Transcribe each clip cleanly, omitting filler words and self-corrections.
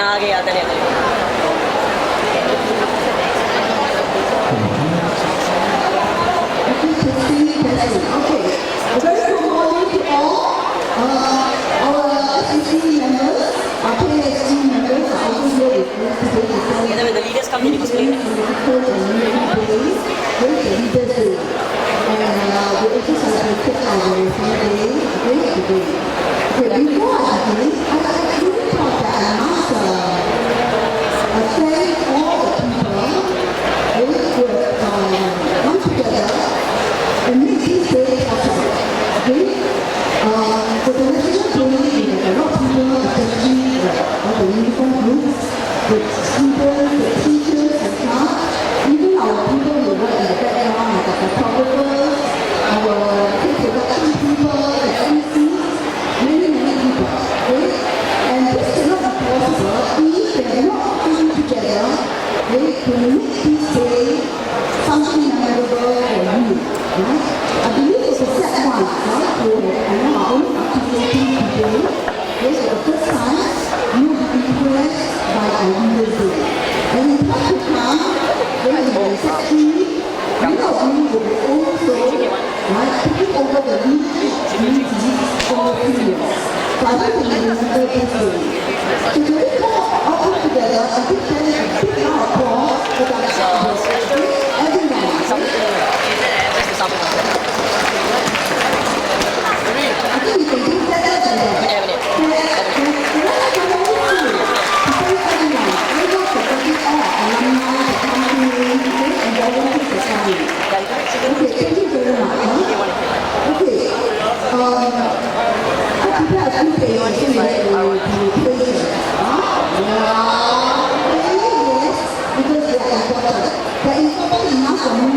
Okay, I'll tell you. Okay, very good morning to all. Our SEC members, our KSC members are also here with us today. Together with the leaders come in display. And we also celebrated our birthday today. Okay, before I begin, I really thought that I must thank all the people who come together and make this day possible. Okay? For the national day, we have a lot of people, especially all the uniform groups, the students, the teachers, and staff, even our people who work in the background, like the photographers, our production people, the MCs, many people. Okay? And this cannot be possible if they are not coming together to make this day something memorable for you. Right? I believe it's a set one, right? For our own activity today. This is the first time you will be impressed by our leaders day. And in time to come, when we will set three, many of you will be also taking over the leadership for years. So I want to remember this day. So can we all come together and give them a big round of applause for that everyone. I think we can do better than that. Okay, thank you very much. Okay, I prepare a few things to patient. Yes, because they are important. They are important enough for me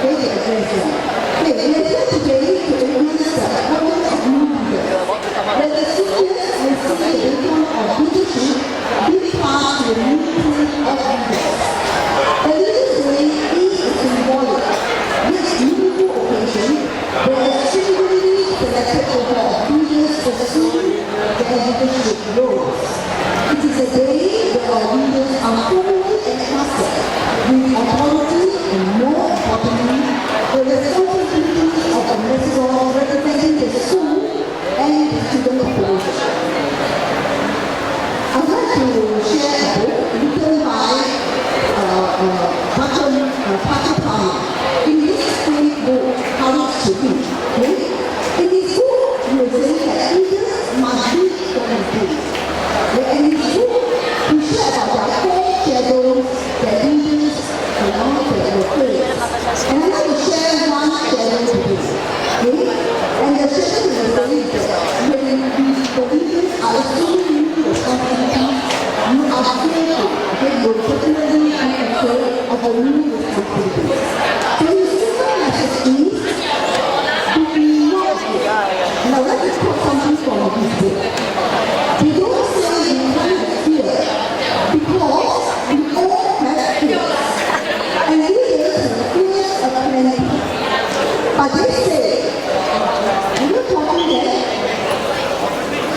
to address them. Okay, we are here today to witness the importance of new leaders. That the seniors will see the income of leadership give part to the new pool of leaders. The Leaders Day is a symbolic, yet meaningful occasion where extremely selected over leaders pursue their leadership roles. It is a day where our leaders are formally entrusted with authority and, more importantly, the responsibility of representing the school and the student population. I'd like to share a book written by Patrick Palmer. In this great book, Courage to Be. In this book, he will say that leaders must be what they do. And in this book, he shares about their four shadows, their leaders, and all that were praised. And I'd like to share one shadow today. And the shadow is the belief that when the leaders are assuming responsibility, you are fearful, you're particularly afraid of the new responsibility. So the simple message is to be not fear. Now let us put something from this book. We don't say we can't have fear because we all have fear. And leaders have fears of plenty. But they say, are you talking there?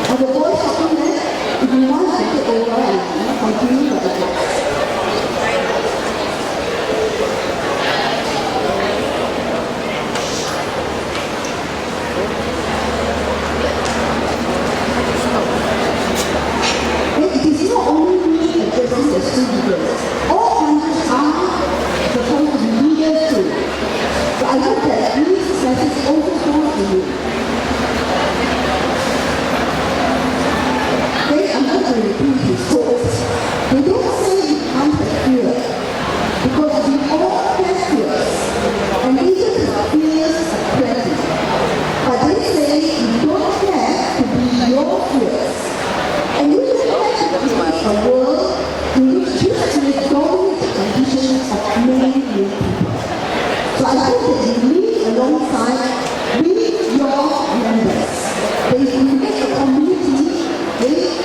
Are the boys talking there? If you want to take over and continue with the class. It is not only me addressing the school leaders. All countries are supposed to be leaders too. So I hope that this message also comes to you. I'm going to repeat his quotes. They don't say you can't have fear, because we all have fears, and leaders have fears of plenty. But they say you don't have to be your fears, and you don't have to create a world in which history dominates the conditions of many people. So I hope that you live alongside with your members. They will make a community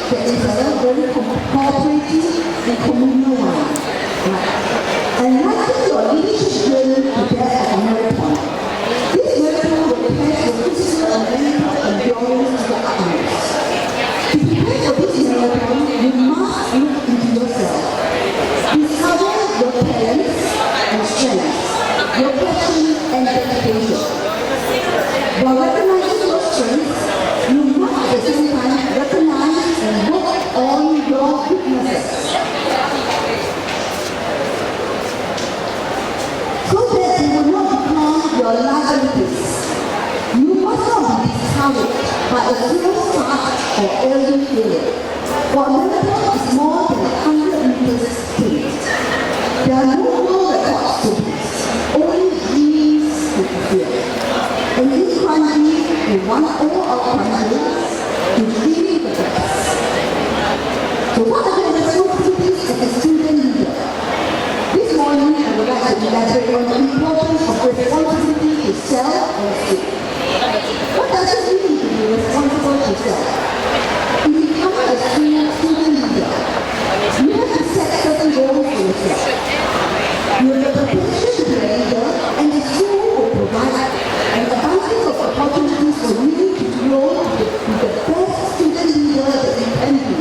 that is a very cooperative and communal one. And liken your leadership journey to that of a marathon. This marathon will test your physical and mental endurance to the utmost. To prepare for this marathon, you you must look into yourself. Discover your talents and strengths, your passion and dedication. While recognizing your strengths, you must at the same time recognize and work on your weaknesses. So that you will not become your liabilities. You must not be discouraged by a slow start or early failure. For a marathon is more than 100 meters sprint. There are no world records to beat, only dreams to fulfill. And in Kranji, we want all our Kranjians to live the best. So what are the responsibilities as a student leader? This morning, I would like to elaborate on the importance of responsibility to self and student. What does it mean to be responsible to self? In becoming a student leader, you have to set certain goals for yourself. You have the potential to be a leader, and the school will provide an abundance of opportunities for you to grow to be the best student leader that you can be.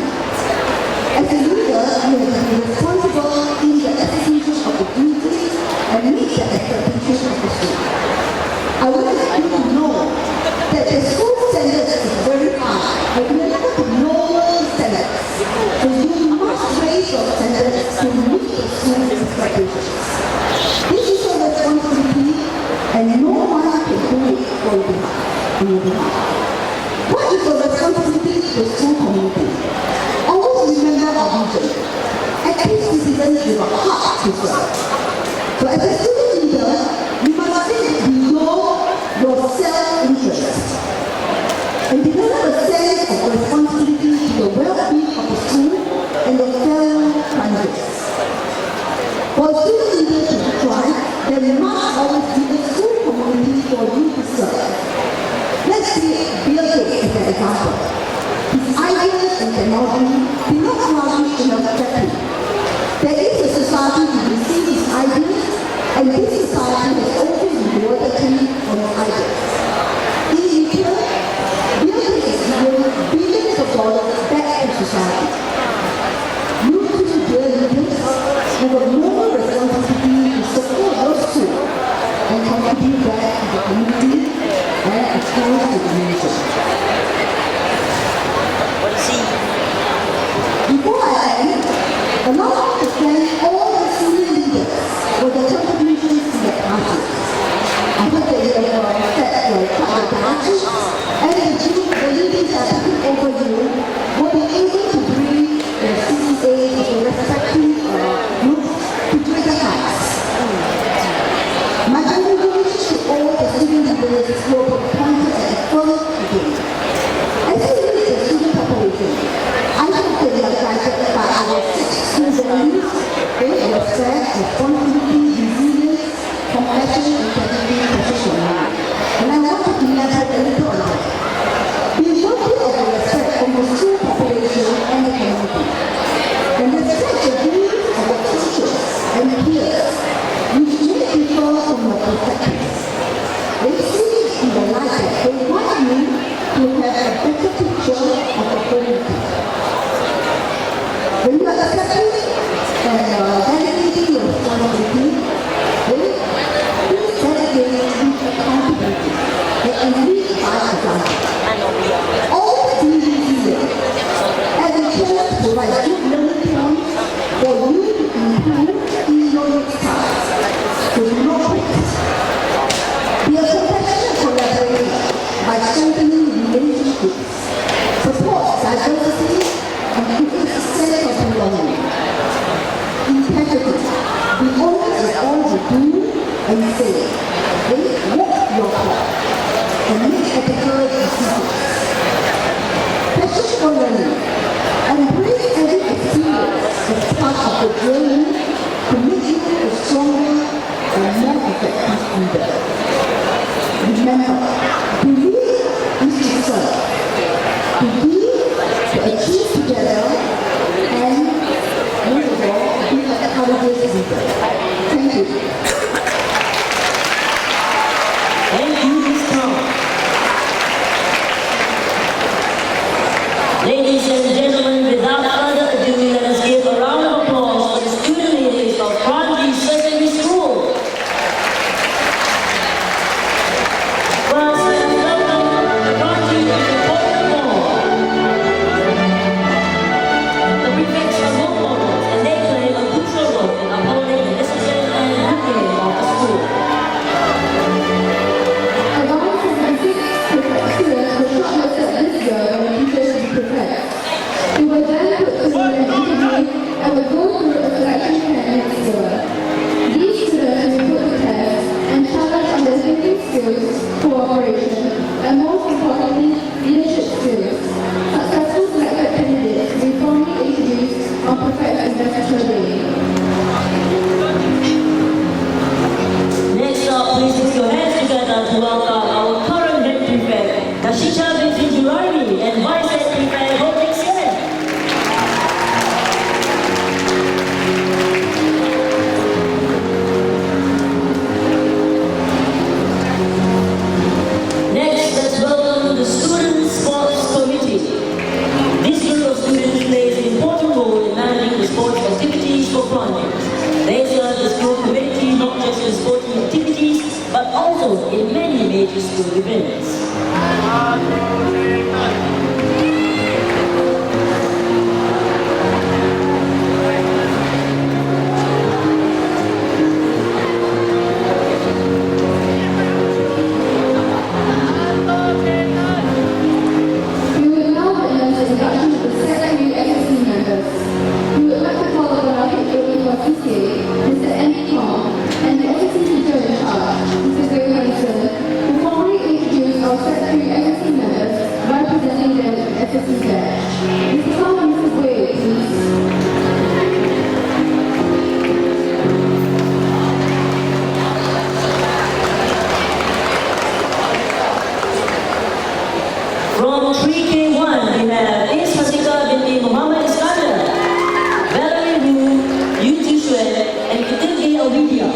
As a leader, you have to be responsible in the execution of the duties and meet the expectations of the school. I would like you to know that the school standards is very high, but we are not the normal standards. So you must raise your standards to meet the school's expectations. This is your responsibility, and no one can do it for you. What is your responsibility to the school community? Always remember our vision. Active citizens with a heart to serve. So as a student leader, you must think beyond your self-interest and develop a sense of responsibility to the well-being of the school and your fellow Kranjians. For a student leader to thrive, there must always be a school community for you to serve. Let's take Bill Gates as an example. His ideas and technology did not flourish in a factory. There is a society to receive his ideas, and this society has always rewarded him for his ideas. In return, Bill Gates is giving billions of dollars back to society. You too, dear leaders, have a moral responsibility to support your school and contribute back to the community and of course to the nation. Before I end, allow me to thank all the senior leaders for their contributions to the party. I hope that you have set your priorities and the leaders that are taking over you will be able to bring the CCA of the respective groups to greater heights. My congratulations to all the student leaders who were appointed at the first beginning. As we lead the student population, I hope that you are guided by our 6 school values, respect, responsibility, resilience, compassion, integrity, professionalism. And I want to elaborate a little on that. Be worthy of the respect from the school population and the community. And respect the views of the teachers and the peers, which may differ from your perspectives. They see it in the light that they want you to have a better picture of the community. When you are accepting and dedicating your responsibility, please dedicate with accountability and lead by example. Always be resilient and return to provide good learning points for you to improve in your next task. So do not quit. Be a compassionate collaborator by strengthening relationships, support diversity, and create a sense of belonging. Integrity. Be honest with all you do and say. Walk your talk and make ethical decisions. Passion for learning. Embrace every experience as part of the journey to make you a stronger and more effective leader. Remember, to lead is to serve. To be, to achieve together, and most of all, be a courageous leader. Thank you. Thank you, Ms. Tom. Ladies and gentlemen, without further ado, Mrs. Dash. Mrs. Tom and Mrs. Wade, please. From 3K1, we have A. Sasika binti Muhammad Iskandar, Valerie Wu, Yu Tishue, and Itilgi Olivia.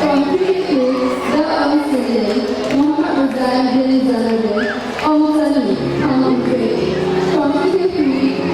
From pre-K, the Sidi, Muhammad Razan bin Zalade, Omzali, Hamam Grade. From pre-K3,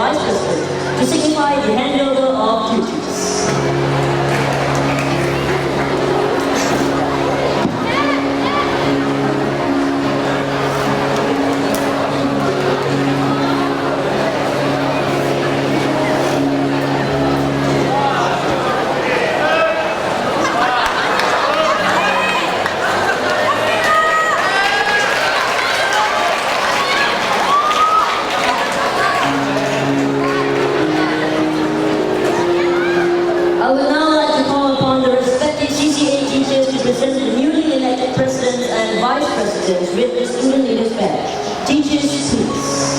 Vice President to signify the handover of duties. I would now like to call upon the respected CCA teachers to present the newly elected presidents and vice presidents with the student leaders badge. Teachers, please.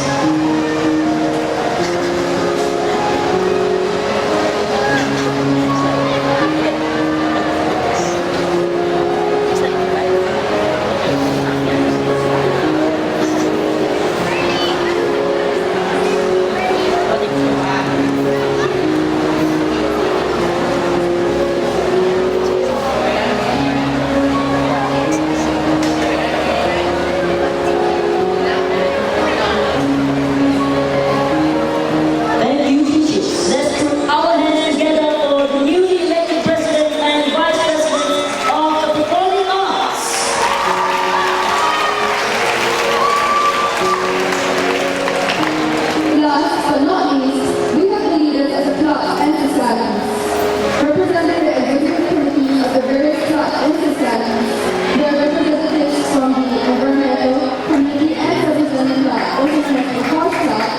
Thank you, teachers. Let's put our hands together for the newly elected presidents and vice presidents of the performing arts. Last but not least, we have the leaders of the clubs and societies. Representing the executive committee of the various clubs and societies, there are representatives from the Environmental, Community and Service Learning Club, also known as the House Club,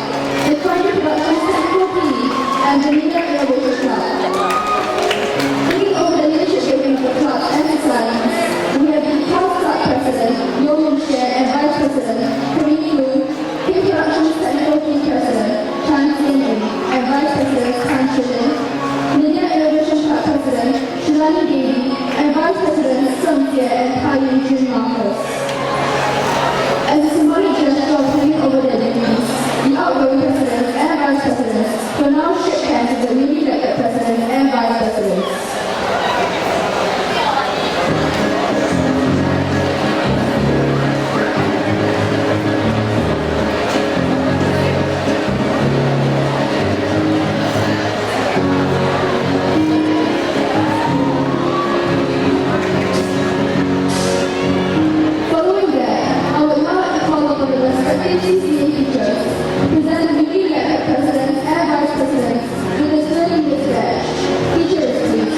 the Kranji Secondary School, and the Media Innovation Club. Taking over the leadership of the clubs and societies, we have the House Club President, Unofficial, and Vice President, Prefectorial, Technical Team President, Chan Singh, and Vice President, Chan Chilin, Media Innovation Club President, Shilani Devi, and Vice President, Sun Jie and Kai Jun Marcos. As a symbolic gesture of handing over their duties, the outgoing presidents and vice presidents will now shake hands with the newly elected president and vice presidents. Following that, I would now like to call upon the respected CCA teachers to present the newly elected presidents and vice presidents with the student leaders badge. Teachers, please.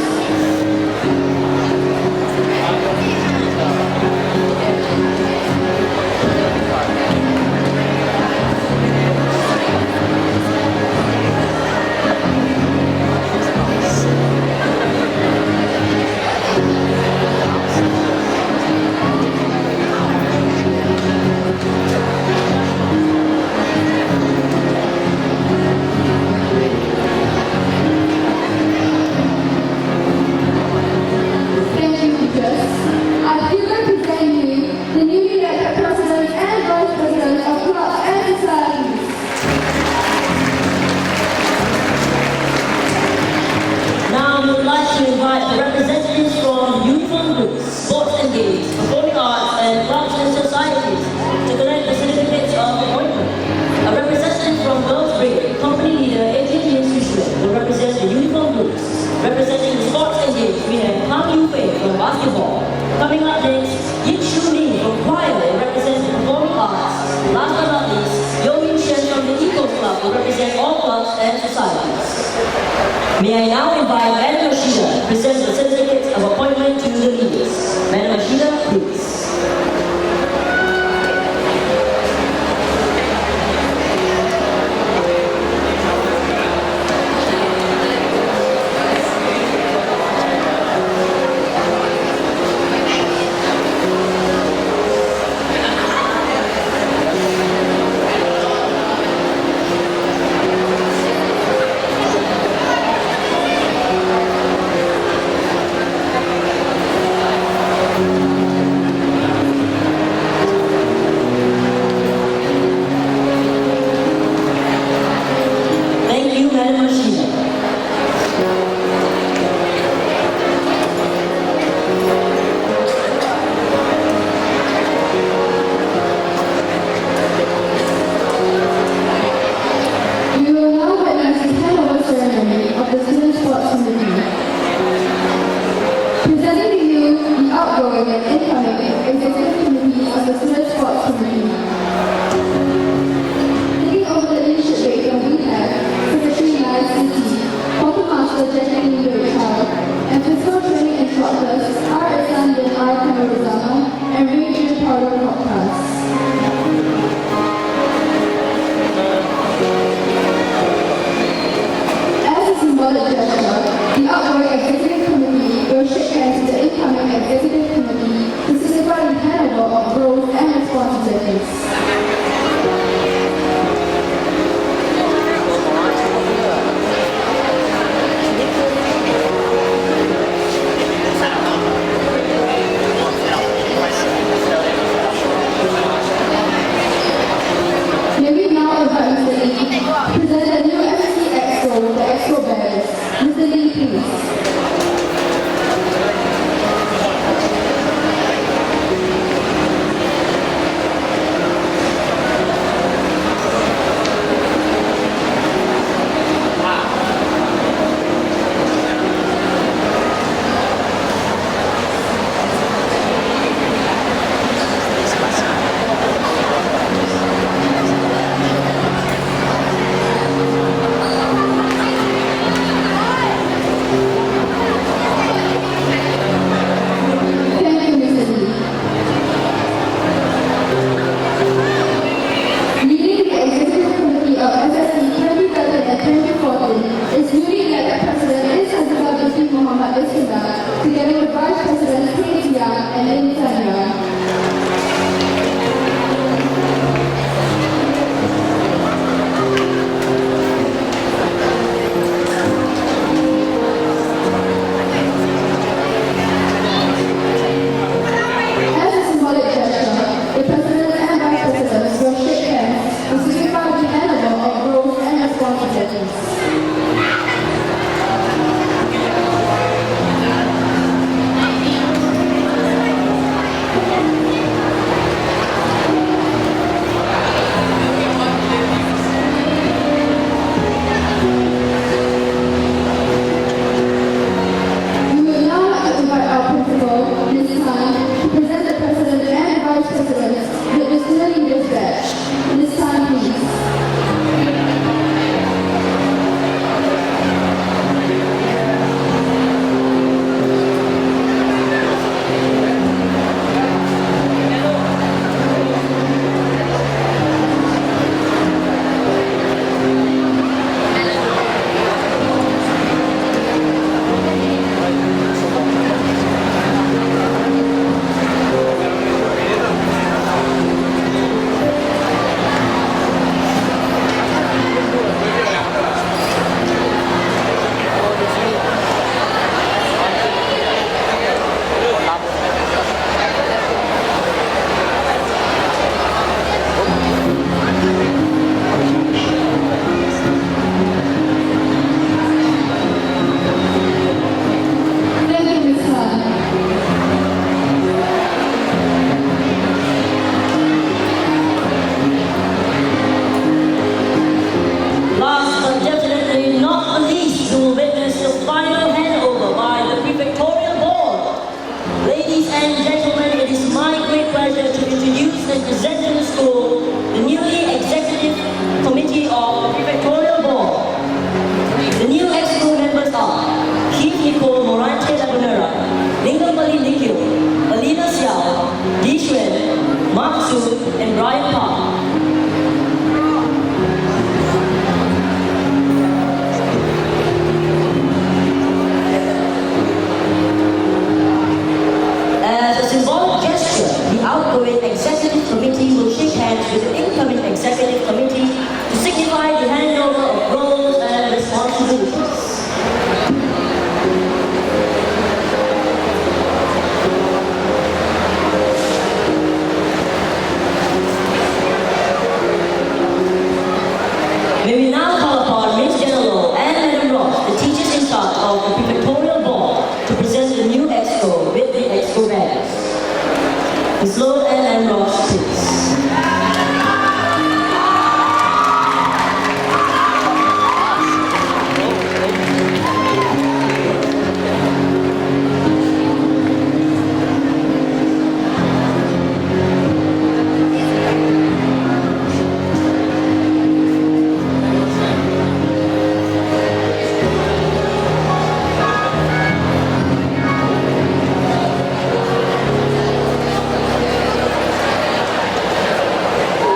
Thank you, teachers. I hereby present you the newly elected presidents and vice presidents of clubs and societies. Now we would like to invite the representatives from uniform groups, sports and games, performing arts, and clubs and societies to collect the certificates of appointment. A representative from Girls Brigade, company leader Adrian Yusuf will represent the uniform groups. Representing the sports and games, we have Pang Yufei from basketball. Coming up next, Yin Shu Ning from choir will represent the performing arts. Last but not least, Yo Yin Shen from the Eco Club will represent all clubs and societies. May I now invite Madam Ashida to present the certificates of appointment to the leaders. Madam Ashida, please. School in Bryant Park. As a symbolic gesture, the outgoing executive committee will shake hands with the incoming executive committee to signify the handover of roles and responsibilities. May we now call upon Ms. General and Madam Ross, the teachers in charge of the Prefectorial Board, to present the new exco with the exco badges. Ms. Lord and Madam Ross, please.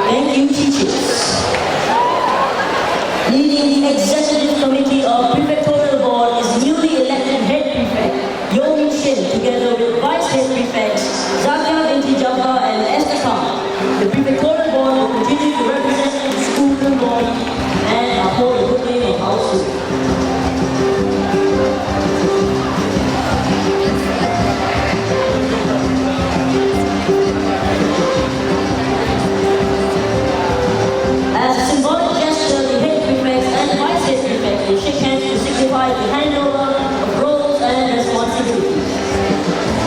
Thank you, teachers. Leading the Executive Committee of Prefectorial Board is newly elected Head Prefect, Yomi Shin, together with Vice Head Prefects, Zakia Binti Jaffa and Esther Khan. The Prefectorial Board will continue to represent the school and body and uphold the good name of our school. As a symbolic gesture, the head prefects and vice head prefects will shake hands to signify the handover of roles and responsibilities.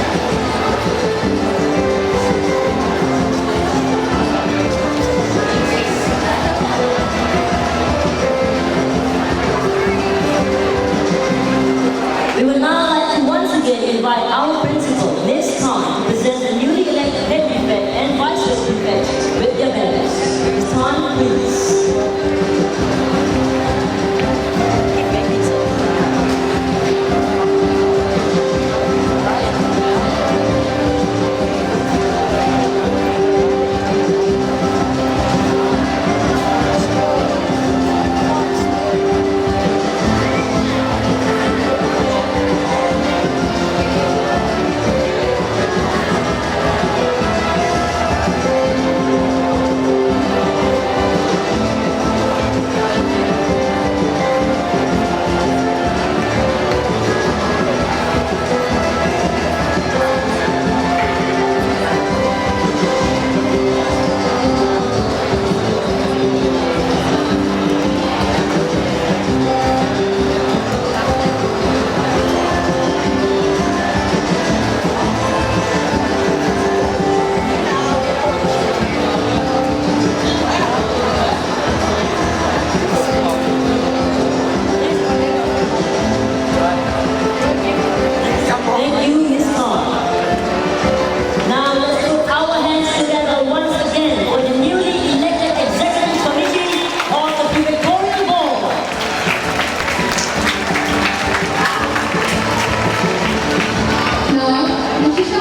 We would now like to once again invite our principal, Ms. Khan, to present the newly elected head prefect and vice head prefect with their badges. Ms. Khan, please. Thank you, Ms. Khan. Now let's put our hands together once again for the newly elected Executive Committee of the Prefectorial Board. Now, Unofficial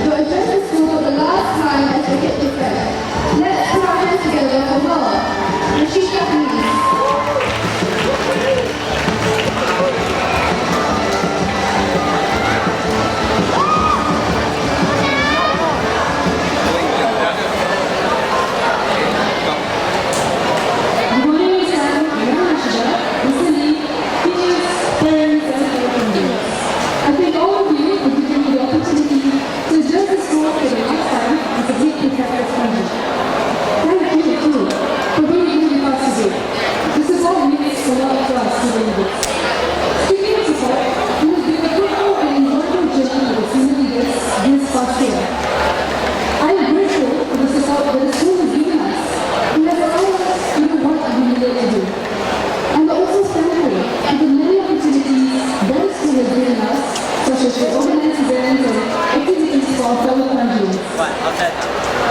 to address the school for the last time as the head prefect. Let's put our hands together for her. Unofficial, please. Good morning, Mr. teachers, parents, and family. I thank all of you for giving me the opportunity to address the school for the last time as a head prefect of Kranji. Thank you too for being here with us today. The support means a lot to us doing this. Speaking of support, it has been a fruitful and enjoyable journey with the senior leaders this past year. I am grateful for the support that the school has given us and has allowed us to do what we needed to do. I'm also thankful for the many opportunities that the school has given us, such as to organize events and activities for our fellow Kranjians.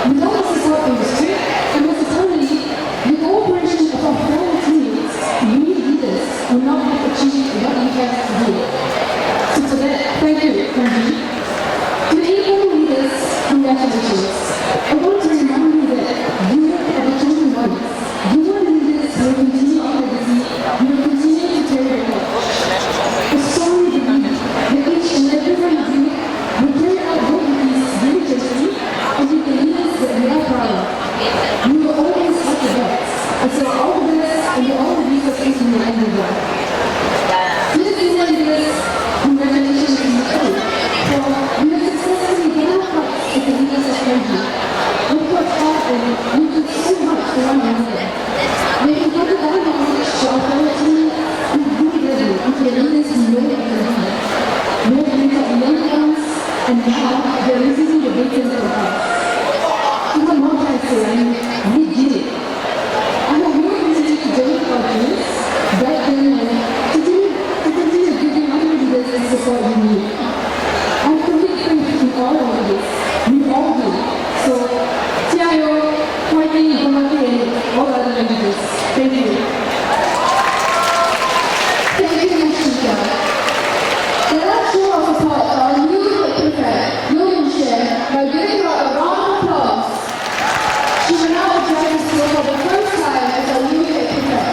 Without the support from the street, and most importantly, the cooperation of our fellow teammates, we leaders would not have achieved what we have today. So for that, thank you, Kranji. To the incoming leaders, congratulations. I want to Handover. Dear senior leaders, congratulations to you too. So, we have successfully been our hearts as the leaders of Kranji. We worked hard and we did so much for one another. May we go to that knowledge to our fellow team and good level into the leaders we know and believe. We have been at the young ones, and now they are receiving the big center of us. Even more time to learn, we did it. I have more opportunity to join our teams, guide them, and to continue giving other leaders the support we need. I'm completely faith in all of this. We all do. So, Tiago, Whitey, Gomati, and all other leaders. Thank you. Thank you, Ms. Shika. The last show of support to our new prefect, Unofficial, by giving her a round of applause. She will now address the school for the first time as a new prefect.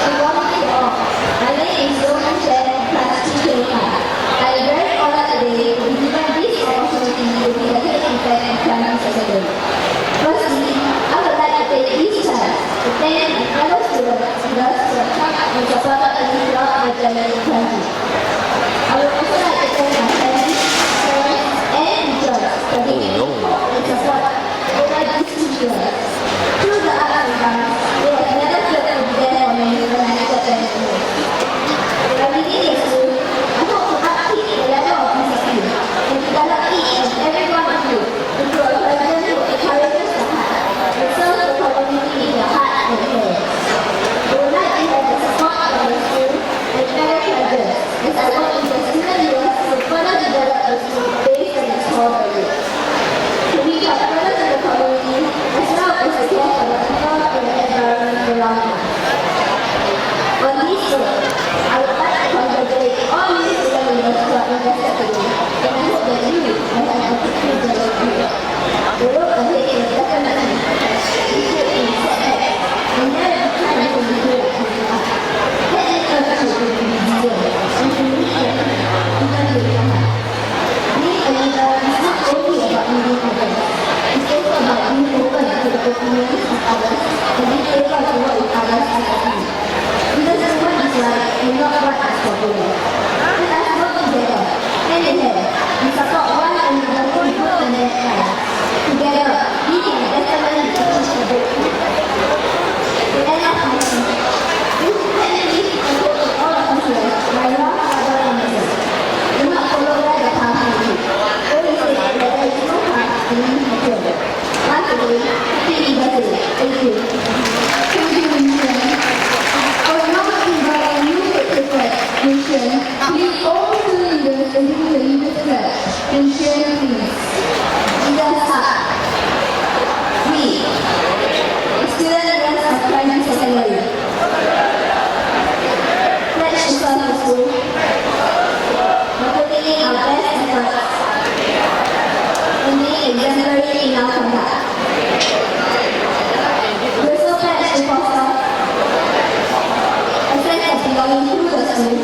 Good morning to all. My name is Unofficial, class 2K. I am very honored today to be given this opportunity to be the head prefect of Kranji Secondary. Firstly, I would like to take this chance to thank my fellow students who have come and supported me throughout my journey in Kranji. I would also like to thank my family, parents, and teachers for giving me hope and support over these 2 years. Through the ups and downs, they have never failed to be there for me when I needed them the most. By beginning the school, I hope to upkeep the level of discipline and develop each and every one of you into a person who encourages the heart and serves the community in your heart and head. I would like to have the support of the school and fellow graduates as I work in the senior years to further develop the school based on its core values. To reach out further to the community as well as to care for the people and the environment around us. On this note, I would like to congratulate all new student leaders who have invested today, and I hope that you will have a good day. The road ahead is definitely filled in setbacks, and there is time to be here and to us. Let me urge you to be resilient and to reach your even with your heart. Being a leader is not only about leading others, it's also about being open to the opinions of others and being able to work with others as a team. Because what is right and not what is popular. Let us work together, hand in hand, and support one another through good and bad times. Together, we can definitely achieve a breakthrough. To end off my speech, this is definitely a quote to all of us here by Rob, Father, and Mother. Do not follow where the path will lead. Always say that there is no path to lead to children. Once again, happy birthday. Thank you. Thank you, Vincent. I will now invite our new prefect, Vincent. Please all the leaders and do the leaders pledge. Vincent, please. Leaders up. We, the student leaders of Kranji Secondary, pledge to serve the school by putting in our best efforts and being exemplary in our conduct. We also pledge to foster a sense of belonging to the school